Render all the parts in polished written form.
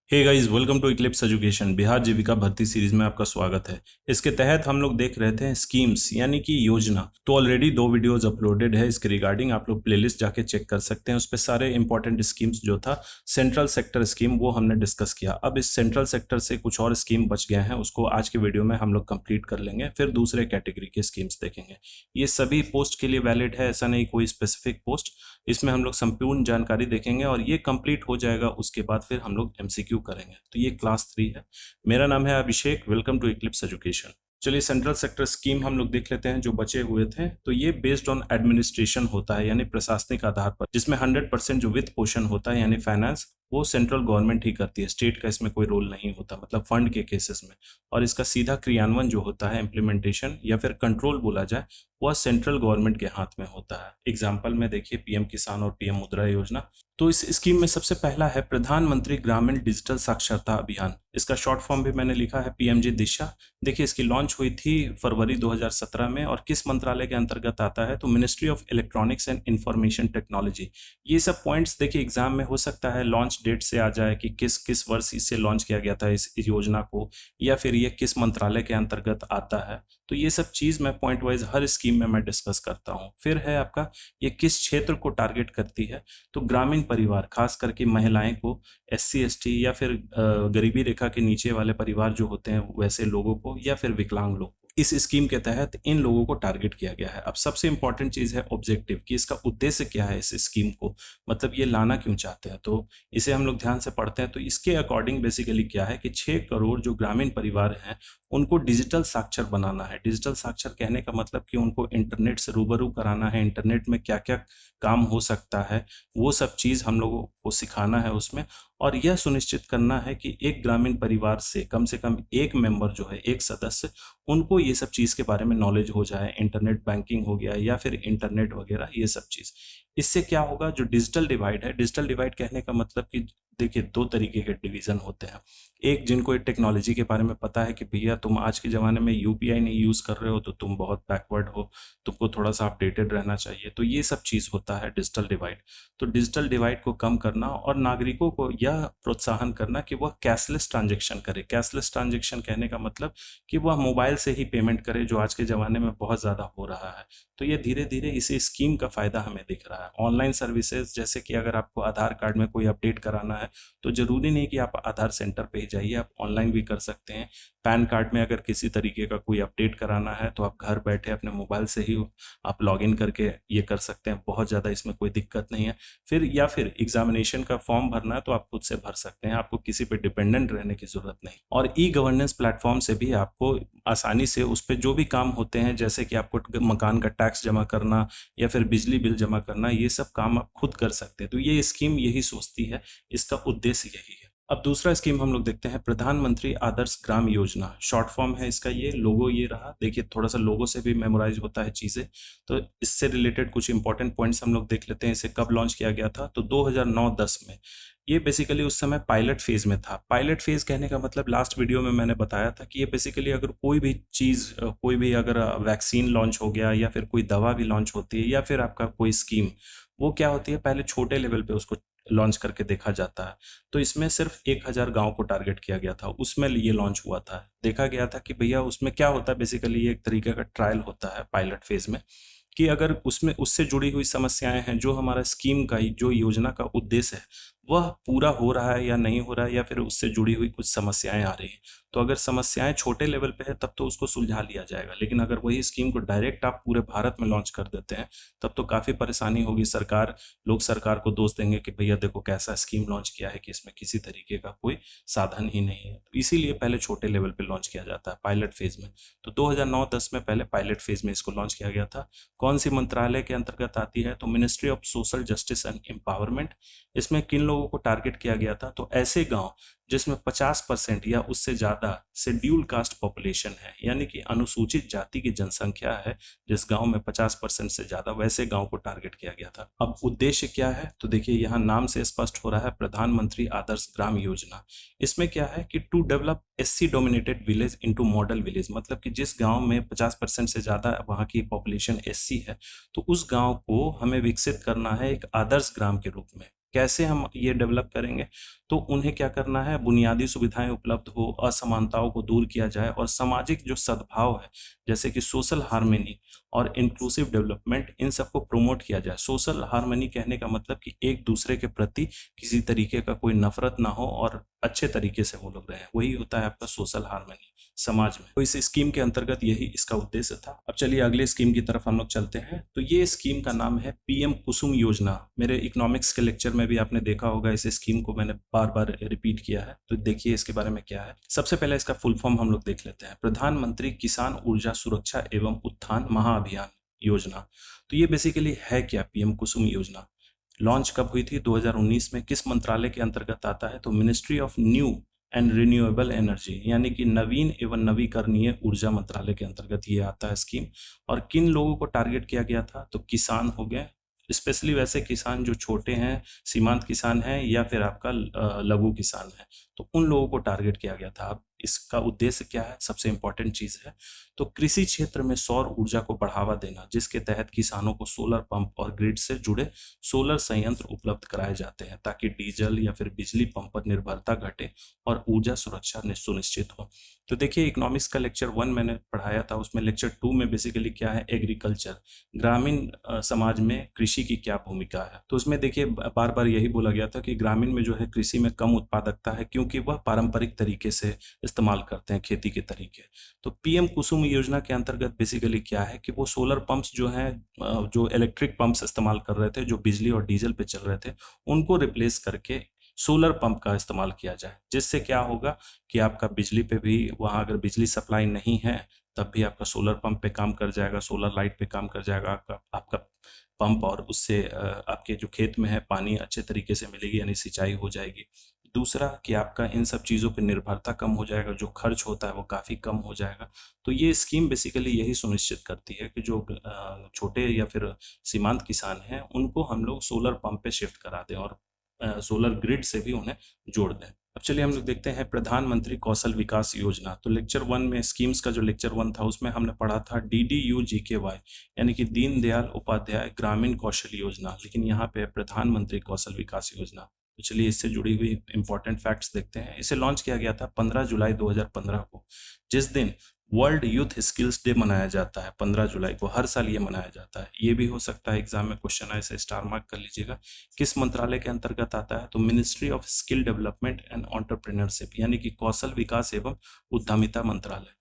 Hey guys, welcome to eclipse education. Bihar Jeevika भर्ती series में आपका स्वागत है। इसके तहत हम लोग देख रहे थे स्कीम्स यानी कि योजना। तो ऑलरेडी 2 वीडियोस अपलोडेड है इसके रिगार्डिंग, आप लोग प्लेलिस्ट जाके चेक कर सकते हैं। उस पर सारे इंपॉर्टेंट स्कीम्स जो था, सेंट्रल सेक्टर स्कीम वो हमने डिस्कस किया। अब इस सेंट्रल सेक्टर से कुछ और स्कीम बच गए हैं, उसको आज के वीडियो में हम लोग कंप्लीट कर लेंगे। फिर दूसरे कैटेगरी के स्कीम्स देखेंगे। ये सभी पोस्ट के लिए वैलिड है, ऐसा नहीं कोई स्पेसिफिक पोस्ट। इसमें हम लोग संपूर्ण जानकारी देखेंगे और ये कंप्लीट हो जाएगा, उसके बाद फिर हम लोग एमसीक्यू करेंगे। तो ये क्लास 3 है। मेरा नाम है अभिषेक, वेलकम टू इक्लिप्स एजुकेशन। चलिए सेंट्रल सेक्टर स्कीम हम लोग देख लेते हैं जो बचे हुए थे। तो ये बेस्ड ऑन एडमिनिस्ट्रेशन होता है, यानी प्रशासनिक आधार पर, जिसमें 100% जो वित्त पोषण होता है यानी फाइनेंस, वो सेंट्रल गवर्नमेंट ही करती है। स्टेट का इसमें कोई रोल नहीं होता, मतलब फंड के केसेस में। और इसका सीधा क्रियान्वयन जो होता है, इम्प्लीमेंटेशन या फिर कंट्रोल बोला जाए, वह सेंट्रल गवर्नमेंट के हाथ में होता है। एग्जाम्पल में देखिए पीएम किसान और पीएम मुद्रा योजना। तो इस स्कीम में सबसे पहला है प्रधानमंत्री ग्रामीण डिजिटल साक्षरता अभियान। इसका शॉर्ट फॉर्म भी मैंने लिखा है पीएमजी दिशा। देखिए इसकी लॉन्च हुई थी फरवरी 2017 में। और किस मंत्रालय के अंतर्गत आता है? तो ministry of electronics and information technology. ये सब पॉइंट्स देखिए एग्जाम में हो सकता है लॉन्च डेट से आ जाए कि किस किस वर्ष इसे लॉन्च किया गया था इस योजना को, या फिर ये किस मंत्रालय के अंतर्गत आता है। तो ये सब चीज मैं पॉइंट वाइज हर स्कीम में मैं डिस्कस करता हूँ। फिर है आपका ये किस क्षेत्र को टारगेट करती है? तो ग्रामीण परिवार, खास करके महिलाएं को, एससी एसटी या फिर गरीबी रेखा के नीचे वाले परिवार जो होते हैं वैसे लोगों को, या फिर विकलांग लोग, इस स्कीम के तहत इन लोगों को टारगेट किया गया है। अब सबसे इंपॉर्टेंट चीज है ऑब्जेक्टिव, कि इसका उद्देश्य क्या है इस स्कीम को, मतलब ये लाना क्यों चाहते हैं। तो इसे हम लोग ध्यान से पढ़ते हैं। तो इसके अकॉर्डिंग बेसिकली क्या है कि 6 करोड़ जो ग्रामीण परिवार हैं उनको डिजिटल साक्षर बनाना है। डिजिटल साक्षर कहने का मतलब कि उनको इंटरनेट से रूबरू कराना है। इंटरनेट में क्या क्या काम हो सकता है वो सब चीज़ हम लोगों को सिखाना है उसमें। और यह सुनिश्चित करना है कि एक ग्रामीण परिवार से कम एक मेंबर जो है, एक सदस्य, उनको ये सब चीज़ के बारे में नॉलेज हो जाए। इंटरनेट बैंकिंग हो गया या फिर इंटरनेट वगैरह, ये सब चीज़। इससे क्या होगा, जो डिजिटल डिवाइड है, डिजिटल डिवाइड कहने का मतलब कि देखिए 2 तरीके के डिवीजन होते हैं। एक, जिनको टेक्नोलॉजी के बारे में पता है कि भैया तुम आज के ज़माने में यूपीआई नहीं यूज़ कर रहे हो तो तुम बहुत बैकवर्ड हो, तुमको थोड़ा सा अपडेटेड रहना चाहिए। तो ये सब चीज़ होता है डिजिटल डिवाइड। तो डिजिटल डिवाइड को कम करना और नागरिकों को यह प्रोत्साहन करना कि वह कैशलेस ट्रांजेक्शन करे। कैशलेस ट्रांजेक्शन कहने का मतलब कि वह मोबाइल से ही पेमेंट करे, जो आज के ज़माने में बहुत ज़्यादा हो रहा है। तो ये धीरे धीरे इसी स्कीम का फ़ायदा हमें दिख रहा है। ऑनलाइन सर्विसेज, जैसे कि अगर आपको आधार कार्ड में कोई अपडेट कराना है तो ज़रूरी नहीं कि आप आधार सेंटर पे ही जाइए, आप ऑनलाइन भी कर सकते हैं। पैन कार्ड में अगर किसी तरीके का कोई अपडेट कराना है तो आप घर बैठे अपने मोबाइल से ही आप लॉगिन करके ये कर सकते हैं। बहुत ज़्यादा इसमें कोई दिक्कत नहीं है। फिर या फिर एग्जामिनेशन का फॉर्म भरना है तो आप खुद से भर सकते हैं, आपको किसी पे डिपेंडेंट रहने की ज़रूरत नहीं। और ई गवर्नेंस प्लेटफॉर्म से भी आपको आसानी से उस पर जो भी काम होते हैं, जैसे कि आपको मकान का टैक्स जमा करना या फिर बिजली बिल जमा करना, ये सब काम आप खुद कर सकते हैं। तो ये स्कीम यही सोचती है, इसका उद्देश्य यही है। अब दूसरा स्कीम हम लोग देखते हैं, प्रधानमंत्री आदर्श ग्राम योजना। शॉर्ट फॉर्म है इसका, ये लोगो ये रहा। देखिए थोड़ा सा लोगो से भी मेमोराइज होता है चीज़ें। तो इससे रिलेटेड कुछ इंपॉर्टेंट पॉइंट्स हम लोग देख लेते हैं। इसे कब लॉन्च किया गया था? तो 2009-10 में। ये बेसिकली उस समय पायलट फेज में था। पायलट फेज कहने का मतलब लास्ट वीडियो में मैंने बताया था कि ये बेसिकली अगर कोई भी चीज़, कोई भी अगर वैक्सीन लॉन्च हो गया या फिर कोई दवा भी लॉन्च होती है या फिर आपका कोई स्कीम, वो क्या होती है, पहले छोटे लेवल पे उसको लॉन्च करके देखा जाता है। तो इसमें सिर्फ 1000 गांव को टारगेट किया गया था, उसमें ये लॉन्च हुआ था। देखा गया था कि भैया उसमें क्या होता है, बेसिकली ये एक तरीके का ट्रायल होता है पायलट फेज में, कि अगर उसमें उससे जुड़ी हुई समस्याएं हैं, जो हमारा स्कीम का, जो योजना का उद्देश्य है, वह पूरा हो रहा है या नहीं हो रहा है, या फिर उससे जुड़ी हुई कुछ समस्याएं आ रही हैं। तो अगर समस्याएं छोटे लेवल पे है तब तो उसको सुलझा लिया जाएगा। लेकिन अगर वही स्कीम को डायरेक्ट आप पूरे भारत में लॉन्च कर देते हैं तब तो काफ़ी परेशानी होगी। लोग सरकार को दोष देंगे कि भैया देखो कैसा स्कीम लॉन्च किया है कि इसमें किसी तरीके का कोई साधन ही नहीं है। तो इसीलिए पहले छोटे लेवल पे लॉन्च किया जाता है पायलट फेज में। तो 2009-10 में पहले पायलट फेज में इसको लॉन्च किया गया था। कौन सी मंत्रालय के अंतर्गत आती है? तो ministry of social justice and empowerment. इसमें किन लोगों को टारगेट किया गया था? तो ऐसे गांव जिसमें 50% या उससे ज़्यादा शेड्यूल कास्ट पॉपुलेशन है, यानी कि अनुसूचित जाति की जनसंख्या है, जिस गांव में 50% से ज़्यादा, वैसे गांव को टारगेट किया गया था। अब उद्देश्य क्या है? तो देखिए यहाँ नाम से स्पष्ट हो रहा है, प्रधानमंत्री आदर्श ग्राम योजना। इसमें क्या है कि to develop SC dominated village into model village, मतलब कि जिस गांव में 50% से ज़्यादा वहाँ की पॉपुलेशन एससी है, तो उस गांव को हमें विकसित करना है एक आदर्श ग्राम के रूप में। कैसे हम ये डेवलप करेंगे? तो उन्हें क्या करना है, है बुनियादी सुविधाएं उपलब्ध हो, असमानताओं को दूर किया जाए और सामाजिक जो सद्भाव है जैसे कि सोशल हार्मनी और इंक्लूसिव डेवलपमेंट, इन सबको प्रमोट किया जाए। सोशल हार्मनी कहने का मतलब कि एक दूसरे के प्रति किसी तरीके का कोई नफरत ना हो और अच्छे तरीके से वो लोग रहें, वही होता है आपका सोशल हार्मनी समाज में। तो इस स्कीम के अंतर्गत यही इसका उद्देश्य था। अब चलिए अगले स्कीम की तरफ हम लोग चलते हैं। तो ये स्कीम का नाम है पीएम कुसुम योजना। मेरे इकोनॉमिक्स के लेक्चर में भी आपने देखा होगा, इस स्कीम को मैंने बार बार रिपीट किया है, तो देखिए इसके बारे में क्या है। सबसे पहले इसका फुल फॉर्म हम लोग देख लेते हैं, प्रधानमंत्री किसान ऊर्जा सुरक्षा एवं उत्थान महाअभियान योजना। तो ये बेसिकली है क्या पीएम कुसुम योजना, लॉन्च कब हुई थी, 2019 में, किस मंत्रालय के अंतर्गत आता है, तो ministry of new and renewable energy यानी कि नवीन एवं नवीकरणीय ऊर्जा मंत्रालय के अंतर्गत ये आता है स्कीम। और किन लोगों को टारगेट किया गया था, तो किसान हो गए, स्पेशली वैसे किसान जो छोटे हैं, सीमांत किसान हैं या फिर आपका लघु किसान है, तो उन लोगों को टारगेट किया गया था। अब इसका उद्देश्य क्या है, सबसे इंपॉर्टेंट चीज है, तो कृषि क्षेत्र में सौर ऊर्जा को बढ़ावा देना, जिसके तहत किसानों को सोलर पंप और ग्रिड से जुड़े सोलर संयंत्र उपलब्ध कराए जाते हैं ताकि डीजल या फिर बिजली पंप पर निर्भरता घटे और ऊर्जा सुरक्षा सुनिश्चित हो। तो देखिए इकोनॉमिक्स का लेक्चर 1 मैंने पढ़ाया था, उसमें लेक्चर 2 में बेसिकली क्या है, एग्रीकल्चर, ग्रामीण समाज में कृषि की क्या भूमिका है। तो उसमें देखिए बार बार यही बोला गया था कि ग्रामीण में जो है कृषि में कम उत्पादकता है क्योंकि वह पारंपरिक तरीके से इस्तेमाल करते हैं खेती के तरीके। तो पीएम कुसुम योजना के अंतर्गत बेसिकली क्या है कि वो सोलर पंप्स जो हैं, जो इलेक्ट्रिक पंप्स इस्तेमाल कर रहे थे, जो बिजली और डीजल पे चल रहे थे, उनको रिप्लेस करके सोलर पंप का इस्तेमाल किया जाए, जिससे क्या होगा कि आपका बिजली पे भी, वहाँ अगर बिजली सप्लाई नहीं है तब भी आपका सोलर पंप पे काम कर जाएगा, सोलर लाइट पे काम कर जाएगा आपका पंप, और उससे आपके जो खेत में है पानी अच्छे तरीके से मिलेगी यानी सिंचाई हो जाएगी। दूसरा कि आपका इन सब चीज़ों पर निर्भरता कम हो जाएगा, जो खर्च होता है वो काफ़ी कम हो जाएगा। तो ये स्कीम बेसिकली यही सुनिश्चित करती है कि जो छोटे या फिर सीमांत किसान हैं उनको हम लोग सोलर पंप पे शिफ्ट करा दें और सोलर ग्रिड से भी उन्हें जोड़ दें। अब चलिए हम लोग देखते हैं प्रधानमंत्री कौशल विकास योजना। तो लेक्चर 1 में स्कीम्स का जो लेक्चर 1 था उसमें हमने पढ़ा था DDU-GKY यानी कि दीनदयाल उपाध्याय ग्रामीण कौशल योजना, लेकिन यहाँ पे प्रधानमंत्री कौशल विकास योजना। तो चलिए इससे जुड़ी हुई इंपॉर्टेंट फैक्ट्स देखते हैं। इसे लॉन्च किया गया था 15 जुलाई 2015 को, जिस दिन वर्ल्ड यूथ स्किल्स डे मनाया जाता है। 15 जुलाई को हर साल ये मनाया जाता है। ये भी हो सकता है एग्जाम में क्वेश्चन आए, इसे स्टार मार्क कर लीजिएगा। किस मंत्रालय के अंतर्गत आता है, तो ministry of skill development and entrepreneurship यानी कि कौशल विकास एवं उद्यमिता मंत्रालय।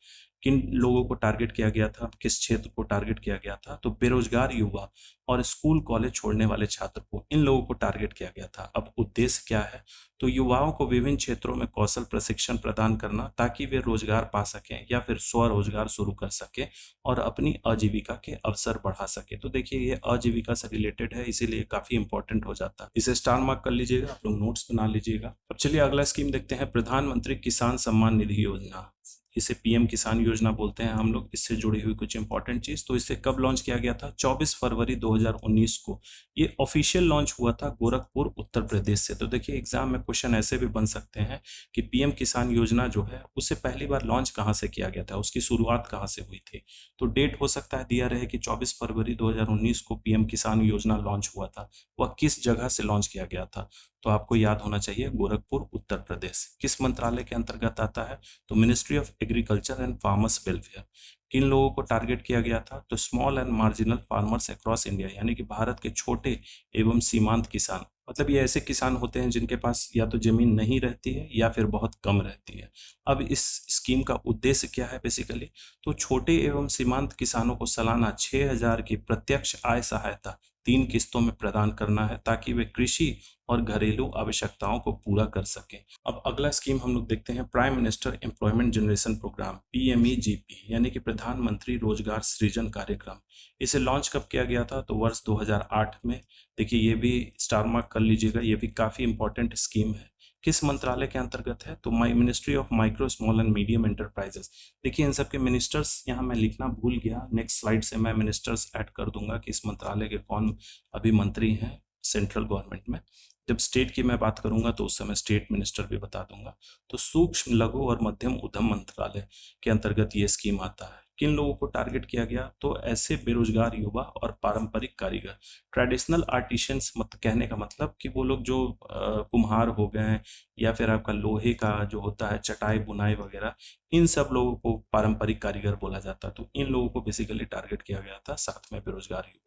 किन लोगों को टारगेट किया गया था, किस क्षेत्र को टारगेट किया गया था, तो बेरोजगार युवा और स्कूल कॉलेज छोड़ने वाले छात्र को, इन लोगों को टारगेट किया गया था। अब उद्देश्य क्या है, तो युवाओं को विभिन्न क्षेत्रों में कौशल प्रशिक्षण प्रदान करना ताकि वे रोजगार पा सकें या फिर स्वरोजगार शुरू कर सकें और अपनी आजीविका के अवसर बढ़ा सके। तो देखिए ये आजीविका से रिलेटेड है, इसीलिए काफी इंपॉर्टेंट हो जाता है। इसे स्टार मार्क कर लीजिएगा, आप लोग नोट्स बना लीजिएगा। अब चलिए अगला स्कीम देखते हैं, प्रधानमंत्री किसान सम्मान निधि योजना। इसे पीएम किसान योजना बोलते हैं हम लोग। इससे जुड़ी हुई कुछ इंपॉर्टेंट चीज, तो इसे कब लॉन्च किया गया था, 24 फरवरी 2019 को। ये ऑफिशियल लॉन्च हुआ था गोरखपुर उत्तर प्रदेश से। तो देखिए एग्जाम में क्वेश्चन ऐसे भी बन सकते हैं कि पीएम किसान योजना जो है उसे पहली बार लॉन्च कहाँ से किया गया था, उसकी शुरुआत कहाँ से हुई थी। तो डेट हो सकता है दिया रहे कि 24 फरवरी 2019 को पीएम किसान योजना लॉन्च हुआ था। वह किस जगह से लॉन्च किया गया था, तो आपको याद होना चाहिए गोरखपुर उत्तर प्रदेश। किस मंत्रालय के अंतर्गत आता है, तो ministry of agriculture and farmers welfare. किन लोगों को टारगेट किया गया था, तो small and marginal farmers across India यानी कि भारत के छोटे एवं सीमांत किसान। मतलब ये ऐसे किसान होते हैं जिनके पास या तो जमीन नहीं रहती है या फिर बहुत कम रहती है। अब इस स्कीम का उद्देश्य क्या है बेसिकली, तो छोटे एवं सीमांत किसानों को सालाना 6,000 की प्रत्यक्ष आय सहायता 3 किस्तों में प्रदान करना है ताकि वे कृषि और घरेलू आवश्यकताओं को पूरा कर सकें। अब अगला स्कीम हम लोग देखते हैं, prime minister employment generation programme PMEGP यानी कि प्रधानमंत्री रोजगार सृजन कार्यक्रम। इसे लॉन्च कब किया गया था, तो वर्ष 2008 में। देखिए ये भी स्टार मार्क कर लीजिएगा, ये भी काफी इंपॉर्टेंट स्कीम है। किस मंत्रालय के अंतर्गत है, तो ministry of micro small and medium enterprises. देखिए इन सब के मिनिस्टर्स यहाँ मैं लिखना भूल गया, नेक्स्ट स्लाइड से मैं मिनिस्टर्स ऐड कर दूंगा कि इस मंत्रालय के कौन अभी मंत्री हैं सेंट्रल गवर्नमेंट में। जब स्टेट की मैं बात करूंगा तो उस समय स्टेट मिनिस्टर भी बता दूंगा। तो सूक्ष्म लघु और मध्यम उद्यम मंत्रालय के अंतर्गत ये स्कीम आता है। किन लोगों को टारगेट किया गया, तो ऐसे बेरोजगार युवा और पारंपरिक कारीगर। ट्रेडिशनल आर्टिशियंस मत कहने का मतलब कि वो लोग जो कुम्हार हो गए हैं, या फिर आपका लोहे का जो होता है चटाई बुनाई वगैरह, इन सब लोगों को पारंपरिक कारीगर बोला जाता है। तो इन लोगों को बेसिकली टारगेट किया गया था, साथ में बेरोजगार युवा।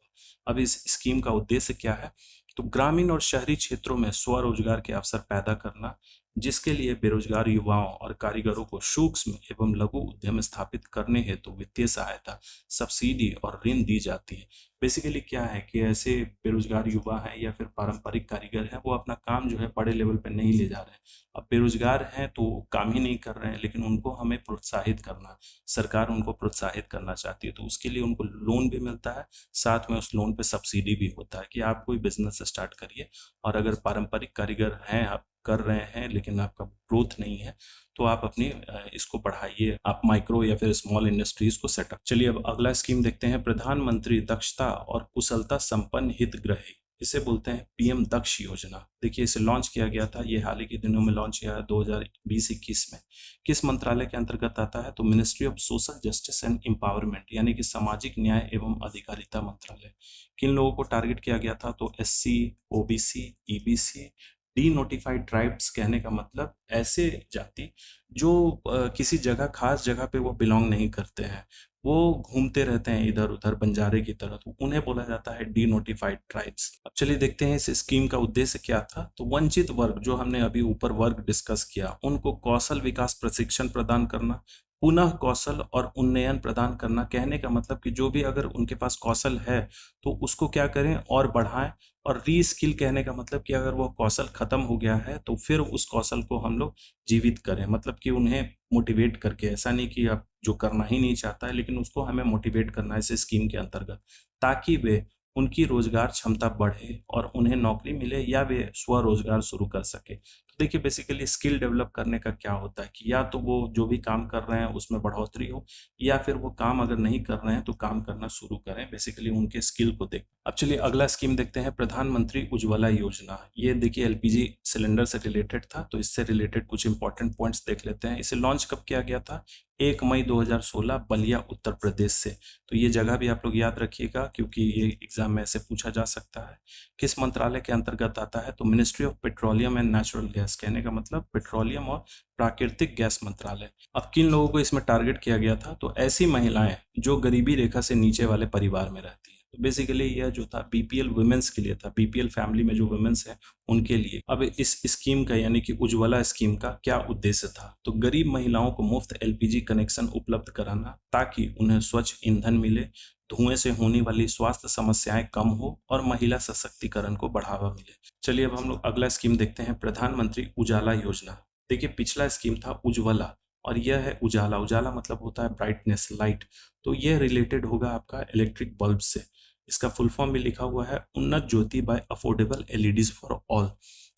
अब इस स्कीम का उद्देश्य क्या है, तो ग्रामीण और शहरी क्षेत्रों में स्वरोजगार के अवसर पैदा करना, जिसके लिए बेरोजगार युवाओं और कारीगरों को सूक्ष्म एवं लघु उद्यम स्थापित करने हेतु वित्तीय सहायता, सब्सिडी और ऋण दी जाती है। बेसिकली क्या है कि ऐसे बेरोजगार युवा हैं या फिर पारंपरिक कारीगर हैं, वो अपना काम जो है बड़े लेवल पे नहीं ले जा रहे हैं। अब बेरोजगार हैं तो काम ही नहीं कर रहे हैं, लेकिन उनको हमें प्रोत्साहित करना, सरकार उनको प्रोत्साहित करना चाहती है, तो उसके लिए उनको लोन भी मिलता है, साथ में उस लोन पे सब्सिडी भी होता है कि आप कोई बिजनेस स्टार्ट करिए। और अगर पारंपरिक कारीगर हैं, आप कर रहे हैं लेकिन आपका ग्रोथ नहीं है, तो आप अपनी इसको बढ़ाइए, आप माइक्रो या फिर स्मॉल इंडस्ट्रीज को सेटअप। चलिए अब अगला स्कीम देखते हैं, प्रधानमंत्री दक्षता और कुशलता संपन्न हितग्राही, इसे बोलते हैं पीएम दक्ष योजना। देखिए इसे लॉन्च किया गया था, ये हाल ही के दिनों में लॉन्च किया है 2020-21 में। किस मंत्रालय के अंतर्गत आता है, तो ministry of social justice and empowerment, यानी कि सामाजिक न्याय एवं अधिकारिता मंत्रालय। किन लोगों को टारगेट किया गया था, तो SC, OBC, EBC, D notified tribes कहने का मतलब ऐसे जाति जो किसी जगह खास जगह पे वो बिलोंग नहीं करते हैं, वो घूमते रहते हैं इधर उधर बंजारे की तरह, तो उन्हें बोला जाता है डी नोटिफाइड ट्राइब्स। अब चलिए देखते हैं इस स्कीम का उद्देश्य क्या था। तो वंचित वर्ग, जो हमने अभी ऊपर वर्ग डिस्कस किया, उनको कौशल विकास प्रशिक्षण प्रदान करना, पुनः कौशल और उन्नयन प्रदान करना। कहने का मतलब कि जो भी अगर उनके पास कौशल है तो उसको क्या करें और बढ़ाएं। और री स्किल कहने का मतलब कि अगर वो कौशल खत्म हो गया है तो फिर उस कौशल को हम लोग जीवित करें, मतलब कि उन्हें मोटिवेट करके, ऐसा नहीं कि आप जो करना ही नहीं चाहता है लेकिन उसको हमें मोटिवेट करना है इस स्कीम के अंतर्गत, ताकि वे उनकी रोजगार क्षमता बढ़े और उन्हें नौकरी मिले या वे स्वरोजगार शुरू कर सके। तो देखिए बेसिकली स्किल डेवलप करने का क्या होता है कि या तो वो जो भी काम कर रहे हैं उसमें बढ़ोतरी हो, या फिर वो काम अगर नहीं कर रहे हैं तो काम करना शुरू करें, बेसिकली उनके स्किल को देख। अब चलिए अगला स्कीम देखते हैं, प्रधानमंत्री उज्ज्वला योजना। ये देखिए एलपीजी सिलेंडर से रिलेटेड था, तो इससे रिलेटेड कुछ इंपॉर्टेंट पॉइंट्स देख लेते हैं। इसे लॉन्च कब किया गया था, 1 मई 2016 बलिया उत्तर प्रदेश से। तो ये जगह भी आप लोग याद रखिएगा क्योंकि ये एग्जाम में ऐसे पूछा जा सकता है। किस मंत्रालय के अंतर्गत आता है, तो ministry of petroleum and natural gas, कहने का मतलब पेट्रोलियम और प्राकृतिक गैस मंत्रालय। अब किन लोगों को इसमें टारगेट किया गया था, तो ऐसी महिलाएं जो गरीबी रेखा से नीचे वाले परिवार में रहती है। तो बेसिकली यह जो था बीपीएल वुमेन्स के लिए था, बीपीएल फैमिली में जो वुमेन्स है उनके लिए। अब इस स्कीम का यानी कि उज्ज्वला स्कीम का क्या उद्देश्य था, तो गरीब महिलाओं को मुफ्त एलपीजी कनेक्शन उपलब्ध कराना, ताकि उन्हें स्वच्छ ईंधन मिले, धुएं से होने वाली स्वास्थ्य समस्याएं कम हो और महिला सशक्तिकरण को बढ़ावा मिले। चलिए अब हम लोग अगला स्कीम देखते हैं, प्रधानमंत्री उजाला योजना। देखिए पिछला स्कीम था उज्ज्वला और यह है उजाला। उजाला मतलब होता है ब्राइटनेस, लाइट। तो यह रिलेटेड होगा आपका इलेक्ट्रिक बल्ब से। इसका फुल फॉर्म भी लिखा हुआ है Unnat Jyoti by affordable LEDs for all.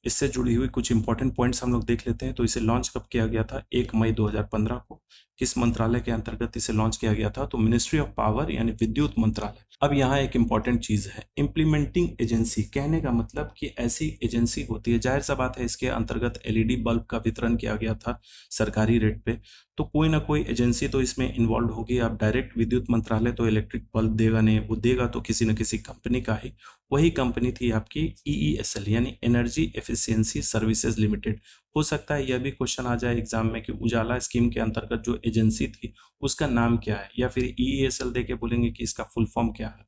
इससे जुड़ी हुई कुछ इंपॉर्टेंट पॉइंट्स हम लोग देख लेते हैं। तो इसे लॉन्च कब किया गया था, 1 मई 2015 को। किस मंत्रालय के अंतर्गत इसे लॉन्च किया गया था, तो मिनिस्ट्री ऑफ पावर यानी विद्युत मंत्रालय। अब यहाँ एक इंपॉर्टेंट चीज है, इम्प्लीमेंटिंग एजेंसी, कहने का मतलब कि ऐसी एजेंसी होती है, जाहिर सा बात है इसके अंतर्गत एलईडी बल्ब का वितरण किया गया था सरकारी रेट पे, तो कोई ना कोई एजेंसी तो इसमें इन्वॉल्व होगी। अब डायरेक्ट विद्युत मंत्रालय तो इलेक्ट्रिक बल्ब देगा नहीं, वो देगा तो किसी न किसी कंपनी का ही। वही कंपनी थी आपकी ईईएसएल यानी एनर्जी एफिशिएंसी सर्विसेज लिमिटेड। हो सकता है यह भी क्वेश्चन आ जाए एग्जाम में कि उजाला स्कीम के अंतर्गत जो एजेंसी थी उसका नाम क्या है, या फिर ईईएसएल देके बोलेंगे कि इसका फुल फॉर्म क्या है।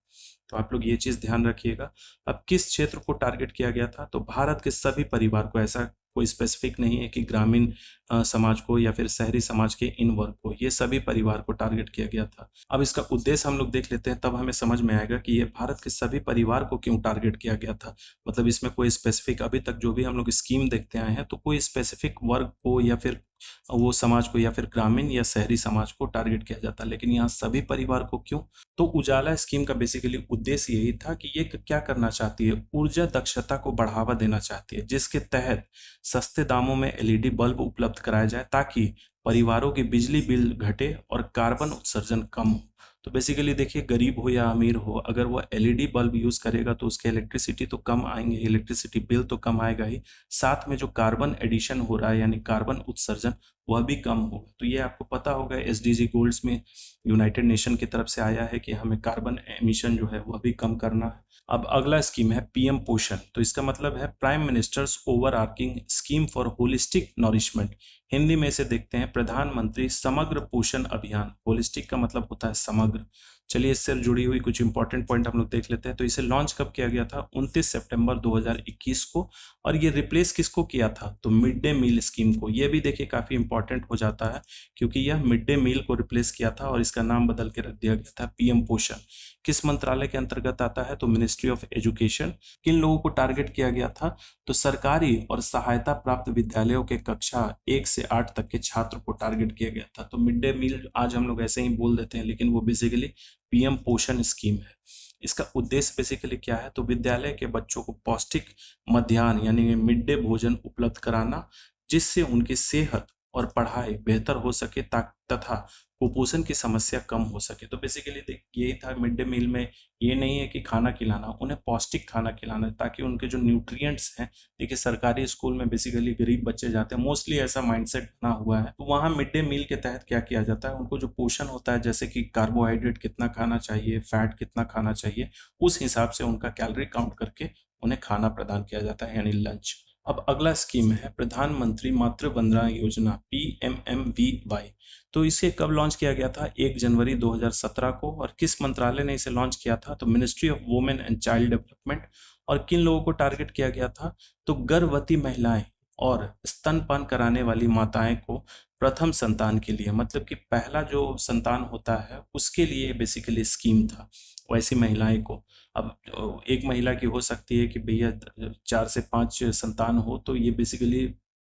तो आप लोग ये चीज ध्यान रखिएगा। अब किस क्षेत्र को टारगेट किया गया था, तो भारत के सभी परिवार को, ऐसा कोई स्पेसिफिक नहीं है कि ग्रामीण समाज को या फिर शहरी समाज के इन वर्ग को, ये सभी परिवार को टारगेट किया गया था। अब इसका उद्देश्य हम लोग देख लेते हैं, तब हमें समझ में आएगा कि ये भारत के सभी परिवार को क्यों टारगेट किया गया था। मतलब इसमें कोई स्पेसिफिक, अभी तक जो भी हम लोग स्कीम देखते आए हैं तो कोई स्पेसिफिक वर्ग को या फिर वो समाज को या फिर ग्रामीण या शहरी समाज को टारगेट किया जाता है, लेकिन यहाँ सभी परिवार को क्यों। तो उजाला स्कीम का बेसिकली उद्देश्य यही था कि ये क्या करना चाहती है, ऊर्जा दक्षता को बढ़ावा देना चाहती है, जिसके तहत सस्ते दामों में एलईडी बल्ब उपलब्ध कराया जाए ताकि परिवारों के बिजली बिल घटे और कार्बन उत्सर्जन कम हो। तो बेसिकली देखिए, गरीब हो या अमीर हो, अगर वो एलईडी बल्ब यूज करेगा तो उसके इलेक्ट्रिसिटी तो कम आएंगे, इलेक्ट्रिसिटी बिल तो कम आएगा ही, साथ में जो कार्बन एडिशन हो रहा है यानी कार्बन उत्सर्जन वह भी कम होगा। तो ये आपको पता होगा, एसडीजी गोल्स में यूनाइटेड नेशन की तरफ से आया है कि हमें कार्बन एमिशन जो है वह भी कम करना है। अब अगला स्कीम है पीएम पोषण। तो इसका मतलब है prime minister's overarching scheme for holistic nourishment. Hindi में इसे देखते हैं प्रधानमंत्री समग्र पोषण अभियान। होलिस्टिक का मतलब होता है समग्र। चलिए, इससे जुड़ी हुई कुछ इंपॉर्टेंट पॉइंट हम लोग देख लेते हैं। तो इसे लॉन्च कब किया गया था? 29 सितंबर 2021 को। और ये रिप्लेस किसको किया था? तो मिड डे मील स्कीम को। ये भी देखिए काफी इंपॉर्टेंट हो जाता है, क्योंकि यह मिड डे मील को रिप्लेस किया था और इसका नाम बदल के रख दिया गया था पीएम पोषण। किस मंत्रालय के अंतर्गत आता है? तो मिनिस्ट्री ऑफ एजुकेशन। किन लोगों को टारगेट किया गया था? तो सरकारी और सहायता प्राप्त विद्यालयों के कक्षा 1 से 8 तक के छात्र को टारगेट किया गया था। तो मिड डे मील आज हम लोग ऐसे ही बोल देते हैं, लेकिन वो बेसिकली पीएम पोषण स्कीम है। इसका उद्देश्य बेसिकली क्या है? तो विद्यालय के बच्चों को पौष्टिक मध्याह्न यानी मिड डे भोजन उपलब्ध कराना, जिससे उनकी सेहत और पढ़ाई बेहतर हो सके तथा कुपोषण की समस्या कम हो सके। तो बेसिकली देख यही था मिड डे मील में। ये नहीं है कि खाना खिलाना, उन्हें पौष्टिक खाना खिलाना है, ताकि उनके जो न्यूट्रिएंट्स हैं, देखिए सरकारी स्कूल में बेसिकली गरीब बच्चे जाते हैं, मोस्टली ऐसा माइंडसेट बना हुआ है। तो वहाँ मिड डे मील के तहत क्या किया जाता है, उनको जो पोषण होता है, जैसे कि कार्बोहाइड्रेट कितना खाना चाहिए, फैट कितना खाना चाहिए, उस हिसाब से उनका कैलोरी काउंट करके उन्हें खाना प्रदान किया जाता है, यानी लंच। अब अगला स्कीम है प्रधानमंत्री मातृ वंदना योजना, PMMVY। तो इसे कब लॉन्च किया गया था? 1 जनवरी 2017 को। और किस मंत्रालय ने इसे लॉन्च किया था? तो ministry of women and child development. और किन लोगों को टारगेट किया गया था? तो गर्भवती महिलाएं और स्तनपान कराने वाली माताएं को प्रथम संतान के लिए, मतलब कि पहला जो संतान होता है उसके लिए बेसिकली स्कीम था, वैसी महिलाएं को। अब एक महिला की हो सकती है कि भैया 4 से 5 संतान हो, तो ये बेसिकली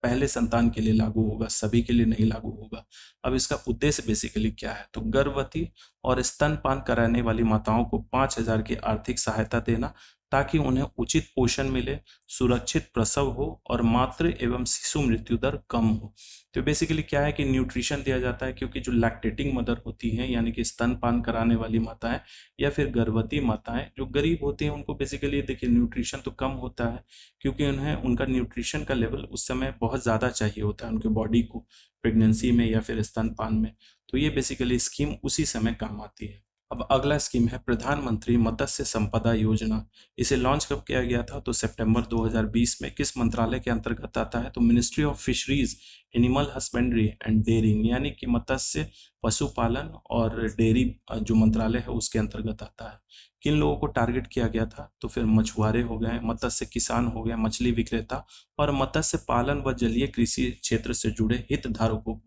पहले संतान के लिए लागू होगा, सभी के लिए नहीं लागू होगा। अब इसका उद्देश्य बेसिकली क्या है? तो गर्भवती और स्तनपान कराने वाली माताओं को 5,000 की आर्थिक सहायता देना, ताकि उन्हें उचित पोषण मिले, सुरक्षित प्रसव हो और मातृ एवं शिशु मृत्यु दर कम हो। तो बेसिकली क्या है कि न्यूट्रिशन दिया जाता है, क्योंकि जो लैक्टेटिंग मदर होती हैं यानी कि स्तनपान कराने वाली माताएं या फिर गर्भवती माताएं जो गरीब होती हैं, उनको बेसिकली देखिए न्यूट्रिशन तो कम होता है, क्योंकि उन्हें उनका न्यूट्रिशन का लेवल उस समय बहुत ज़्यादा चाहिए होता है उनके बॉडी को, प्रेगनेंसी में या फिर स्तनपान में। तो ये बेसिकली स्कीम उसी समय काम आती है। अब अगला स्कीम है प्रधानमंत्री मत्स्य संपदा योजना। इसे लॉन्च कब किया गया था? तो सितंबर 2020 में। किस मंत्रालय के अंतर्गत आता है? तो ministry of fisheries, animal husbandry and dairying, यानी कि मत्स्य पशुपालन और डेयरी जो मंत्रालय है उसके अंतर्गत आता है। किन लोगों को टारगेट किया गया था? तो फिर मछुआरे हो गए, मत्स्य किसान हो गए, मछली विक्रेता और मत्स्य पालन व जलीय कृषि क्षेत्र से जुड़े हितधारकों को।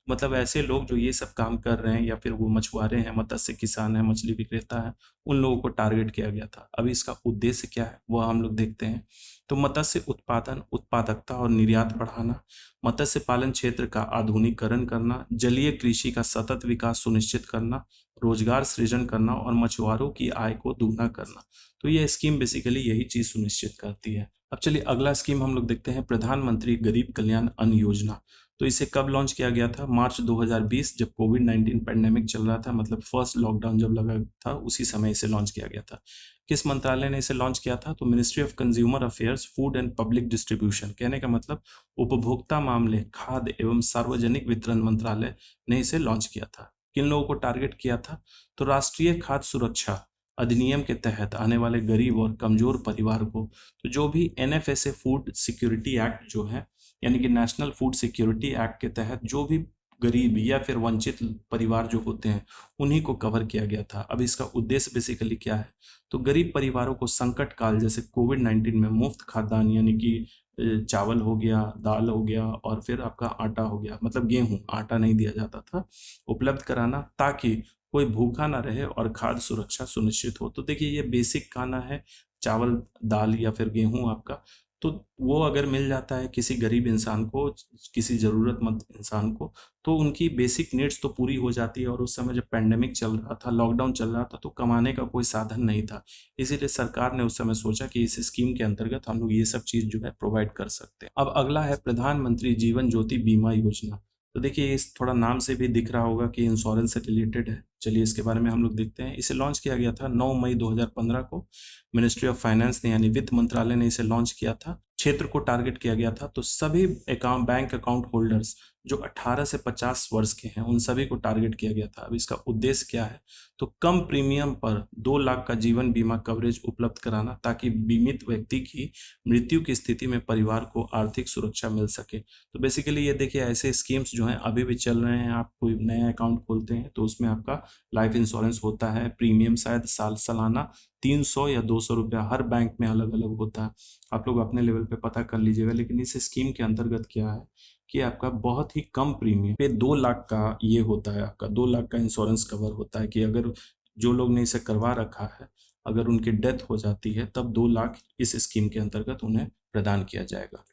मतलब ऐसे लोग जो ये सब काम कर रहे हैं, या फिर वो मछुआरे हैं, मत्स्य किसान है, मछली विक्रेता है, उन लोगों को टारगेट किया गया था। अब इसका उद्देश्य क्या है वह हम लोग देखते हैं। तो मत्स्य उत्पादन, उत्पादकता और निर्यात बढ़ाना, मत्स्य पालन क्षेत्र का आधुनिकीकरण करना, जलीय कृषि का सतत विकास सुनिश्चित करना, रोजगार सृजन करना और मछुआरों की आय को दोगुना करना। तो ये स्कीम बेसिकली यही चीज सुनिश्चित करती है। अब चलिए अगला स्कीम हम लोग देखते हैं प्रधानमंत्री गरीब कल्याण अन्न योजना। तो इसे कब लॉन्च किया गया था? मार्च 2020, जब कोविड-19 पैंडेमिक चल रहा था, मतलब फर्स्ट लॉकडाउन जब लगा था उसी समय इसे लॉन्च किया गया था। किस मंत्रालय ने इसे लॉन्च किया था? तो ministry of consumer affairs, food and public distribution. कहने का मतलब उपभोक्ता मामले, खाद्य एवं सार्वजनिक वितरण मंत्रालय ने इसे लॉन्च किया था। किन लोगों को टारगेट किया था? तो राष्ट्रीय खाद्य सुरक्षा अधिनियम के तहत आने वाले गरीब और कमजोर परिवार को। तो जो भी NFSA फूड सिक्योरिटी एक्ट जो है, यानी कि नेशनल फूड सिक्योरिटी एक्ट के तहत जो भी गरीब या फिर वंचित परिवार जो होते हैं, उन्हीं को कवर किया गया था। अब इसका उद्देश्य बेसिकली क्या है? तो गरीब परिवारों को संकट काल जैसे कोविड-19 में मुफ्त खाद्यान्न, यानी कि चावल हो गया, दाल हो गया और फिर आपका आटा हो गया, मतलब गेहूं, आटा नहीं दिया जाता था, उपलब्ध कराना, ताकि कोई भूखा ना रहे और खाद्य सुरक्षा सुनिश्चित हो। तो देखिए ये बेसिक खाना है, चावल, दाल या फिर गेहूं आपका। तो वो अगर मिल जाता है किसी गरीब इंसान को, किसी ज़रूरतमंद इंसान को, तो उनकी बेसिक नीड्स तो पूरी हो जाती है। और उस समय जब पैंडेमिक चल रहा था, लॉकडाउन चल रहा था, तो कमाने का कोई साधन नहीं था, इसीलिए सरकार ने उस समय सोचा कि इस स्कीम के अंतर्गत हम लोग ये सब चीज़ जो है प्रोवाइड कर सकते हैं। अब अगला है प्रधानमंत्री जीवन ज्योति बीमा योजना। तो देखिए इस थोड़ा नाम से भी दिख रहा होगा कि इंश्योरेंस से रिलेटेड है। चलिए इसके बारे में हम लोग देखते हैं। इसे लॉन्च किया गया था 9 मई 2015 को। मिनिस्ट्री ऑफ फाइनेंस ने यानी वित्त मंत्रालय ने इसे लॉन्च किया था। क्षेत्र को टारगेट किया गया था तो सभी अकाउंट बैंक अकाउंट होल्डर्स जो 18 से 50 वर्ष के हैं उन सभी को टारगेट किया गया था। अब इसका उद्देश्य क्या है, तो कम प्रीमियम पर 2 लाख का जीवन बीमा कवरेज उपलब्ध कराना ताकि बीमित व्यक्ति की मृत्यु की स्थिति में परिवार को आर्थिक सुरक्षा मिल सके। तो बेसिकली ये देखिए ऐसे स्कीम्स जो हैं अभी भी चल रहे हैं। आप कोई नया अकाउंट खोलते हैं तो उसमें आपका लाइफ इंश्योरेंस होता है। प्रीमियम शायद सालाना 300 या 200 रुपया हर बैंक में अलग अलग होता है। आप लोग अपने लेवल पे पता कर लीजिएगा। लेकिन इस स्कीम के अंतर्गत क्या है कि आपका बहुत ही कम प्रीमियम पे 2 लाख का ये होता है, आपका 2 लाख का इंश्योरेंस कवर होता है कि अगर जो लोग ने इसे करवा रखा है अगर उनकी डेथ हो जाती है तब 2 लाख इस स्कीम के अंतर्गत उन्हें प्रदान किया जाएगा।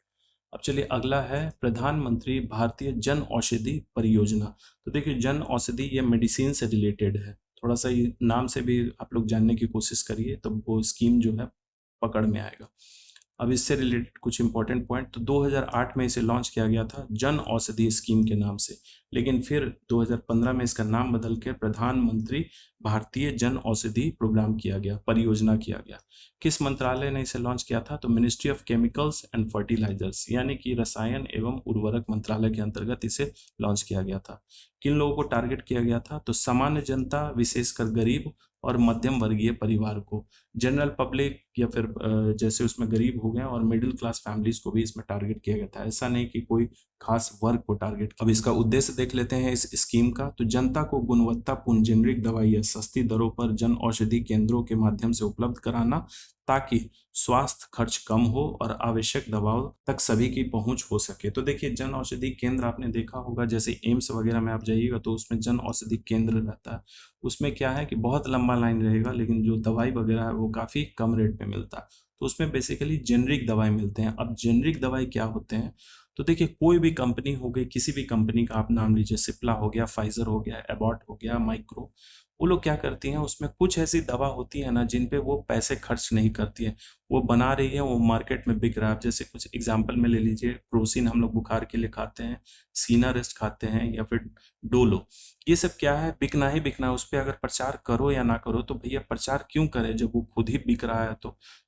अब चलिए अगला है प्रधानमंत्री भारतीय जन औषधि परियोजना। तो देखिए जन औषधि ये मेडिसिन से रिलेटेड है। थोड़ा सा ये नाम से भी आप लोग जानने की कोशिश करिए तो वो स्कीम जो है पकड़ में आएगा। अब इससे रिलेटेड कुछ इंपॉर्टेंट पॉइंट, तो 2008 में इसे लॉन्च किया गया था जन औषधि स्कीम के नाम से, लेकिन फिर 2015 में इसका नाम बदल के प्रधानमंत्री भारतीय जन औषधि प्रोग्राम किया गया, परियोजना किया गया। किस मंत्रालय ने इसे लॉन्च किया था, तो ministry of chemicals and fertilizers यानी कि रसायन एवं उर्वरक मंत्रालय के अंतर्गत इसे लॉन्च किया गया था। किन लोगों को टारगेट किया गया था, तो सामान्य जनता विशेषकर गरीब और मध्यम वर्गीय परिवार को, जनरल पब्लिक या फिर जैसे उसमें गरीब हो गए और मिडिल क्लास फैमिलीज को भी इसमें टारगेट किया गया था। ऐसा नहीं कि कोई खास वर्ग को टारगेट। अब इसका उद्देश्य देख लेते हैं इस स्कीम का, तो जनता को गुणवत्तापूर्ण जेनरिक दवाइयां सस्ती दरों पर जन औषधि केंद्रों के माध्यम से उपलब्ध कराना ताकि स्वास्थ्य खर्च कम हो और आवश्यक दवाओं तक सभी की पहुंच हो सके। तो देखिए जन औषधि केंद्र आपने देखा होगा, जैसे एम्स वगैरह में आप जाइएगा तो उसमें जन औषधि केंद्र रहता है। उसमें क्या है कि बहुत लंबा लाइन रहेगा लेकिन जो दवाई वगैरह है वो काफ़ी कम रेट पे मिलता है। तो उसमें बेसिकली जेनरिक दवाई मिलते हैं। अब जेनरिक दवाई क्या होते हैं, तो देखिए कोई भी कंपनी हो गई, किसी भी कंपनी का आप नाम लीजिए, सिप्ला हो गया, फाइजर हो गया, एबॉट हो गया, माइक्रो, वो लोग क्या करती हैं उसमें कुछ ऐसी दवा होती है ना जिन पे वो पैसे खर्च नहीं करती है। वो बना रही है, वो मार्केट में बिक रहा है। जैसे कुछ एग्जांपल में ले लीजिए, प्रोसिन हम लोग बुखार के लिए खाते हैं, सीना रेस्ट खाते हैं, या फिर डोलो। ये सब क्या है, बिकना ही बिकना है। उस पर अगर प्रचार करो या ना करो तो भैया प्रचार क्यों करें जब वो खुद ही बिक रहा है।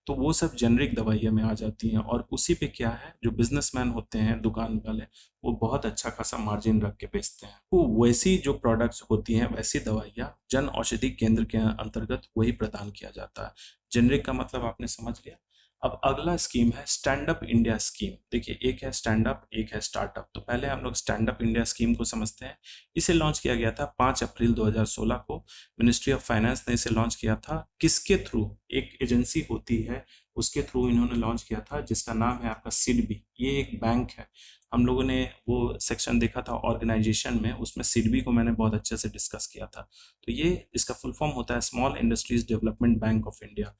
तो वो सब जेनरिक दवाइयाँ में आ जाती हैं और उसी पे क्या है जो बिजनेसमैन होते हैं, दुकान वाले, वो बहुत अच्छा खासा मार्जिन रख के बेचते हैं। वो वैसी जो प्रोडक्ट्स होती हैं, वैसी दवाइयाँ जन औषधि केंद्र के अंतर्गत वही प्रदान किया जाता है। जेनरिक का मतलब आपने समझ लिया। अब अगला स्कीम है स्टैंड अप इंडिया स्कीम। देखिए एक है स्टैंड अप, एक है स्टार्टअप। तो पहले हम लोग स्टैंड अप इंडिया स्कीम को समझते हैं। इसे लॉन्च किया गया था 5 अप्रैल 2016 को। मिनिस्ट्री ऑफ फाइनेंस ने इसे लॉन्च किया था। किसके थ्रू, एक एजेंसी होती है उसके थ्रू इन्होंने लॉन्च किया था जिसका नाम है आपका सिडबी। ये एक बैंक है। हम लोगों ने वो सेक्शन देखा था ऑर्गेनाइजेशन में, उसमें सिडबी को मैंने बहुत अच्छे से डिस्कस किया था। तो ये इसका फुल फॉर्म होता है small industries development bank of India.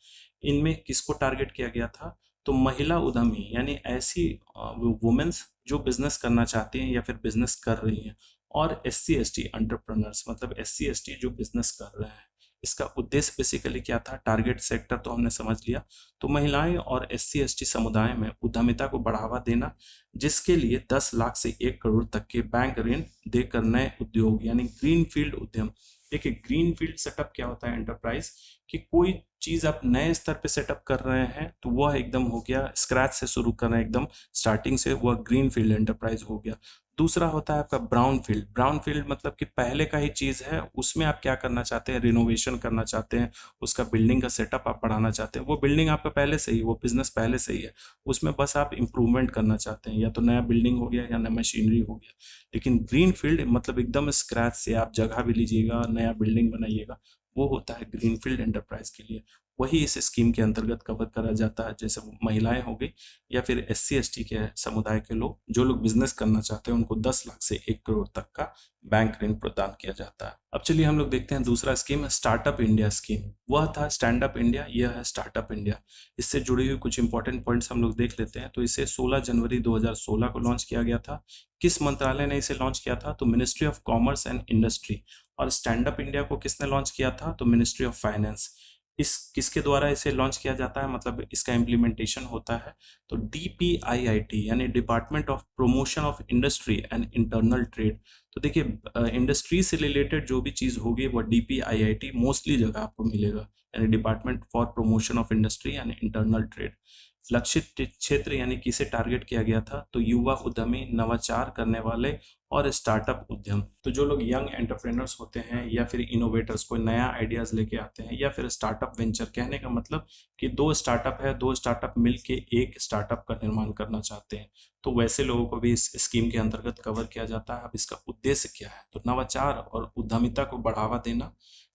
इनमें किसको टारगेट किया गया था, तो महिला उद्यमी यानी ऐसी वुमेन्स जो बिजनेस करना चाहती हैं या फिर बिजनेस कर रही हैं, और SC/ST एंटरप्रेन्योर्स मतलब SC/ST जो बिजनेस कर रहे हैं। इसका उद्देश्य बेसिकली क्या था, टारगेट सेक्टर तो हमने समझ लिया। तो महिलाएं और SC/ST समुदाय में उद्यमिता को बढ़ावा देना, जिसके लिए 10 लाख से 1 करोड़ तक के बैंक ऋण देकर नए उद्योग यानी ग्रीन फील्ड उद्यम। देखिए ग्रीन फील्ड सेटअप क्या होता है, एंटरप्राइज कि कोई चीज आप नए स्तर पे सेटअप कर रहे हैं तो वह एकदम हो गया, स्क्रैच से शुरू करना है एकदम स्टार्टिंग से, वह ग्रीन फील्ड एंटरप्राइज हो गया। दूसरा होता है आपका ब्राउन फील्ड। ब्राउन फील्ड मतलब कि पहले का ही चीज है, उसमें आप क्या करना चाहते हैं, रिनोवेशन करना चाहते हैं, उसका बिल्डिंग का सेटअप आप बढ़ाना चाहते हैं। वो बिल्डिंग आपका पहले से ही, वो बिजनेस पहले से ही है, उसमें बस आप इंप्रूवमेंट करना चाहते हैं, या तो नया बिल्डिंग हो गया या नया मशीनरी हो गया। लेकिन ग्रीन फील्ड मतलब एकदम स्क्रैच से आप जगह भी लीजिएगा, नया बिल्डिंग बनाइएगा, वो होता है ग्रीन फील्ड एंटरप्राइज के लिए। वही इस स्कीम के अंतर्गत कवर करा जाता है। जैसे महिलाएं हो गई या फिर SC/ST के समुदाय के लोग, जो लोग बिजनेस करना चाहते हैं, उनको 10 लाख से 1 करोड़ तक का बैंक ऋण प्रदान किया जाता है। अब चलिए हम लोग देखते हैं दूसरा स्कीम है स्टार्टअप इंडिया स्कीम। वह था स्टैंड अप इंडिया, यह है स्टार्टअप इंडिया। इससे जुड़ी हुई कुछ इंपॉर्टेंट पॉइंट्स हम लोग देख लेते हैं। तो इसे 16 जनवरी 2016 को लॉन्च किया गया था। किस मंत्रालय ने इसे लॉन्च किया था, तो ministry of commerce and industry. और स्टैंड अप इंडिया को किसने लॉन्च किया था, तो मिनिस्ट्री ऑफ फाइनेंस। इस किसके द्वारा इसे लॉन्च किया जाता है, मतलब इसका इम्प्लीमेंटेशन होता है, तो DPIIT यानी department of promotion of industry and internal trade. तो देखिए इंडस्ट्री से रिलेटेड जो भी चीज़ होगी वो DPIIT मोस्टली जगह आपको मिलेगा, यानी department for promotion of industry and internal trade. लक्षित क्षेत्र यानी किसे टारगेट किया गया था, तो युवा उद्यमी, नवाचार करने वाले और स्टार्टअप उद्यम। तो जो लोग यंग एंटरप्रेन्योर्स होते हैं या फिर इनोवेटर्स, कोई नया आइडियाज लेके आते हैं, या फिर स्टार्टअप वेंचर, कहने का मतलब कि दो स्टार्टअप है, दो स्टार्टअप मिलके एक स्टार्टअप का निर्माण करना चाहते हैं, तो वैसे लोगों को भी इस स्कीम के अंतर्गत कवर किया जाता है। अब इसका उद्देश्य क्या है, तो नवाचार और उद्यमिता को बढ़ावा देना,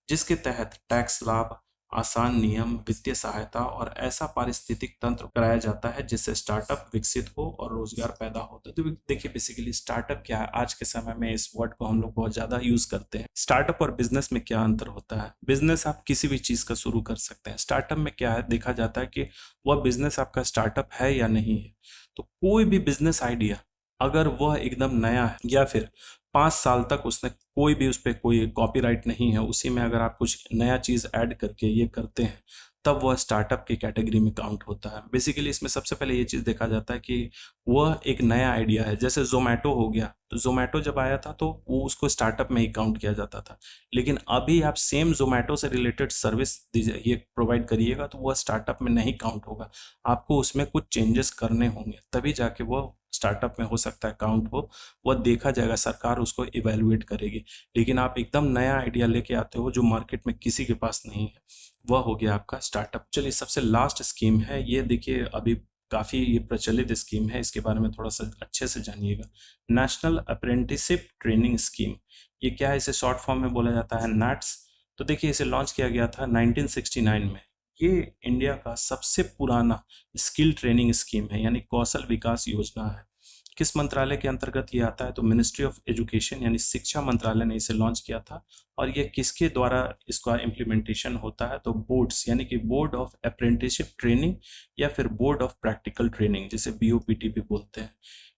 जिसके तहत टैक्स लाभ, आसान नियम, वित्तीय सहायता और ऐसा पारिस्थितिक तंत्र कराया जाता है जिससे स्टार्टअप विकसित हो और रोजगार पैदा हो। तो देखिए बेसिकली स्टार्टअप क्या है, आज के समय में इस वर्ड को हम लोग बहुत ज्यादा यूज करते हैं। स्टार्टअप और बिजनेस में क्या अंतर होता है, बिजनेस आप किसी भी चीज का शुरू कर सकते हैं, स्टार्टअप में क्या है, देखा जाता है कि वह बिजनेस आपका स्टार्टअप है या नहीं है। तो कोई भी बिजनेस आइडिया अगर वह एकदम नया है या फिर 5 साल तक उसने कोई भी उस पर कोई कॉपीराइट नहीं है, उसी में अगर आप कुछ नया चीज़ ऐड करके ये करते हैं, तब वह स्टार्टअप की कैटेगरी में काउंट होता है। बेसिकली इसमें सबसे पहले ये चीज़ देखा जाता है कि वह एक नया आइडिया है। जैसे जोमेटो हो गया, तो जोमेटो जब आया था तो वो उसको स्टार्टअप में ही काउंट किया जाता था, लेकिन अभी आप सेम जोमेटो से रिलेटेड सर्विस दीजिए, ये प्रोवाइड करिएगा, तो वह स्टार्टअप में नहीं काउंट होगा। आपको उसमें कुछ चेंजेस करने होंगे, तभी जाके वह स्टार्टअप में हो सकता है काउंट हो। वह देखा जाएगा, सरकार उसको इवेल्युएट करेगी। लेकिन आप एकदम नया आइडिया लेके आते हो जो मार्केट में किसी के पास नहीं है, वह हो गया आपका स्टार्टअप। चलिए सबसे लास्ट स्कीम है ये, देखिए अभी काफ़ी ये प्रचलित स्कीम है, इसके बारे में थोड़ा सा अच्छे से जानिएगा। नेशनल अप्रेंटिसशिप ट्रेनिंग स्कीम, ये क्या है, इसे शॉर्ट फॉर्म में बोला जाता है नैट्स। तो देखिए इसे लॉन्च किया गया था 1969 में। ये इंडिया का सबसे पुराना स्किल ट्रेनिंग स्कीम है, यानी कौशल विकास योजना है। किस मंत्रालय के अंतर्गत ये आता है, तो मिनिस्ट्री ऑफ एजुकेशन यानी शिक्षा मंत्रालय ने इसे लॉन्च किया था। और ये किसके द्वारा इसका इम्प्लीमेंटेशन होता है, तो बोर्ड्स यानी कि बोर्ड ऑफ अप्रेंटिसशिप ट्रेनिंग या फिर बोर्ड ऑफ प्रैक्टिकल ट्रेनिंग, जिसे BOPT भी बोलते हैं।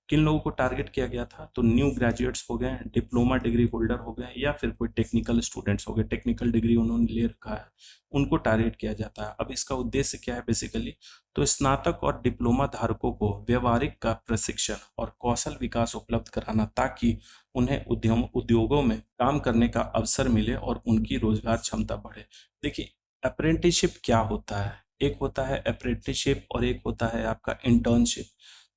किन लोगों को टारगेट किया गया था, तो न्यू ग्रेजुएट्स हो गए, डिप्लोमा डिग्री होल्डर हो गए, या फिर कोई टेक्निकल स्टूडेंट्स हो गए, टेक्निकल डिग्री उन्होंने ले रखा है, उनको टारगेट किया जाता है। अब इसका उद्देश्य क्या है बेसिकली, तो स्नातक और डिप्लोमा धारकों को व्यवहारिक का प्रशिक्षण और कौशल विकास उपलब्ध कराना, ताकि उन्हें उद्योगों में काम करने का अवसर मिले और उनकी रोजगार क्षमता बढ़े। देखिए अप्रेंटिसशिप क्या होता है, एक होता है अप्रेंटिसशिप और एक होता है आपका इंटर्नशिप।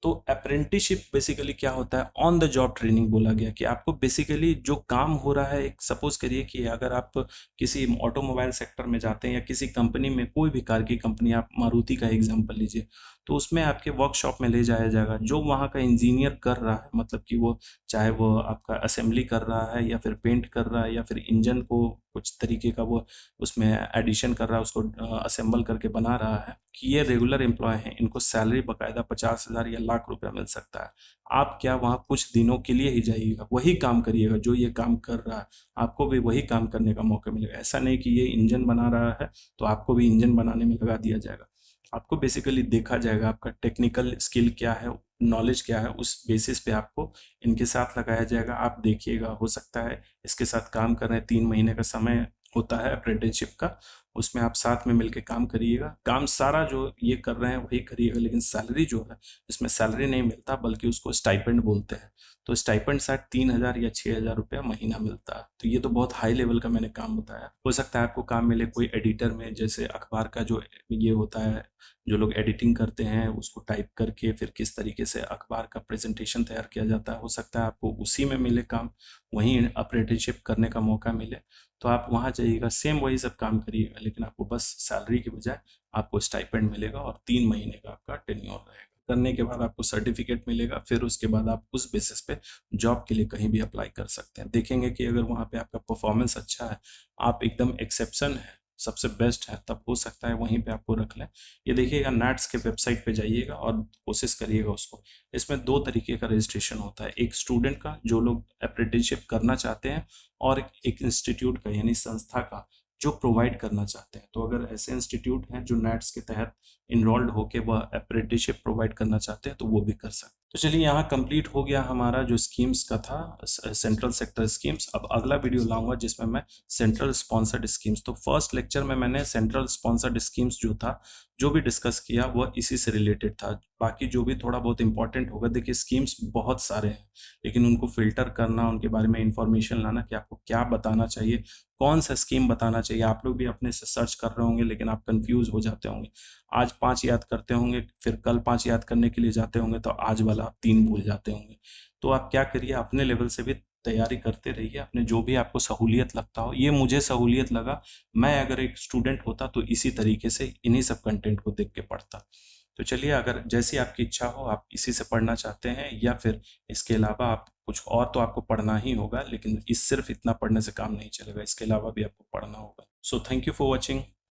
तो अप्रेंटिसशिप बेसिकली क्या होता है, ऑन द जॉब ट्रेनिंग बोला गया, कि आपको बेसिकली जो काम हो रहा है, एक सपोज करिए कि अगर आप किसी ऑटोमोबाइल सेक्टर में जाते हैं या किसी कंपनी में, कोई भी कार की कंपनी, आप मारुति का एग्जांपल लीजिए, तो उसमें आपके वर्कशॉप में ले जाया जाएगा, जो वहाँ का इंजीनियर कर रहा है, मतलब कि वो चाहे वो आपका असेंबली कर रहा है या फिर पेंट कर रहा है या फिर इंजन को कुछ तरीके का वो उसमें एडिशन कर रहा है, उसको असेंबल करके बना रहा है, कि ये रेगुलर एम्प्लॉय हैं, इनको सैलरी बकायदा 50,000 या लाख रुपया मिल सकता है। आप क्या वहाँ कुछ दिनों के लिए ही जाइएगा, वही काम करिएगा जो ये काम कर रहा है, आपको भी वही काम करने का मौका मिलेगा। ऐसा नहीं कि ये इंजन बना रहा है तो आपको भी इंजन बनाने में लगा दिया जाएगा। आपको बेसिकली देखा जाएगा आपका टेक्निकल स्किल क्या है, नॉलेज क्या है, उस बेसिस पे आपको इनके साथ लगाया जाएगा। आप देखिएगा, हो सकता है इसके साथ काम कर रहे हैं, 3 महीने का समय होता है अप्रेंटिसशिप का, उसमें आप साथ में मिलके काम करिएगा, काम सारा जो ये कर रहे हैं वही करिएगा, लेकिन सैलरी जो है इसमें सैलरी नहीं मिलता, बल्कि उसको स्टाइपेंड बोलते हैं। तो स्टाइपेंड शायद 3,000 या 6,000 रुपया महीना मिलता है। तो ये तो बहुत हाई लेवल का मैंने काम बताया। हो सकता है आपको काम मिले कोई एडिटर में, जैसे अखबार का जो ये होता है, जो लोग एडिटिंग करते हैं उसको टाइप करके फिर किस तरीके से अखबार का प्रेजेंटेशन तैयार किया जाता है, हो सकता है आपको उसी में मिले काम, वहीं अप्रेंटिसशिप करने का मौका मिले, तो आप वहाँ जाइएगा, सेम वही सब काम करिएगा, लेकिन आपको बस सैलरी के बजाय आपको स्टाइपेंड मिलेगा और 3 महीने का आपका टेन्योर रहेगा। करने के बाद आपको सर्टिफिकेट मिलेगा, फिर उसके बाद आप उस बेसिस पे जॉब के लिए कहीं भी अप्लाई कर सकते हैं। देखेंगे कि अगर वहाँ पे आपका परफॉर्मेंस अच्छा है, आप एकदम एक्सेप्शन है, सबसे बेस्ट है, तब हो सकता है वहीं पे आपको रख लें। ये देखिएगा, नैट्स के वेबसाइट पे जाइएगा और कोशिश करिएगा उसको। इसमें 2 तरीके का रजिस्ट्रेशन होता है, एक स्टूडेंट का जो लोग अप्रेंटिसशिप करना चाहते हैं, और एक इंस्टीट्यूट का यानी संस्था का जो प्रोवाइड करना चाहते हैं। तो अगर ऐसे इंस्टीट्यूट हैं जो नैट्स के तहत इनरोल्ड होके वह अप्रेंटिसशिप प्रोवाइड करना चाहते हैं तो वो भी कर सकते हैं। तो चलिए यहाँ कंप्लीट हो गया हमारा जो स्कीम्स का था, सेंट्रल सेक्टर स्कीम्स। अब अगला वीडियो लाऊंगा जिसमें मैं सेंट्रल स्पॉन्सर्ड स्कीम्स, तो फर्स्ट लेक्चर में मैंने सेंट्रल स्पॉन्सर्ड स्कीम्स जो था जो भी डिस्कस किया वह इसी से रिलेटेड था। बाकी जो भी थोड़ा बहुत इंपॉर्टेंट होगा, देखिए स्कीम्स बहुत सारे हैं लेकिन उनको फिल्टर करना, उनके बारे में इंफॉर्मेशन लाना कि आपको क्या बताना चाहिए, कौन सा स्कीम बताना चाहिए। आप लोग भी अपने से सर्च कर रहे होंगे लेकिन आप कंफ्यूज हो जाते होंगे। आज 5 याद करते होंगे, फिर कल 5 याद करने के लिए जाते होंगे तो आज वाला आप 3 भूल जाते होंगे। तो आप क्या करिए, अपने लेवल से भी तैयारी करते रहिए, अपने जो भी आपको सहूलियत लगता हो। ये मुझे सहूलियत लगा, मैं अगर एक स्टूडेंट होता तो इसी तरीके से इन्हीं सब कंटेंट को देख के पढ़ता। तो चलिए, अगर जैसी आपकी इच्छा हो, आप इसी से पढ़ना चाहते हैं या फिर इसके अलावा आप कुछ और, तो आपको पढ़ना ही होगा, लेकिन इस सिर्फ इतना पढ़ने से काम नहीं चलेगा, इसके अलावा भी आपको पढ़ना होगा। So thank you for watching.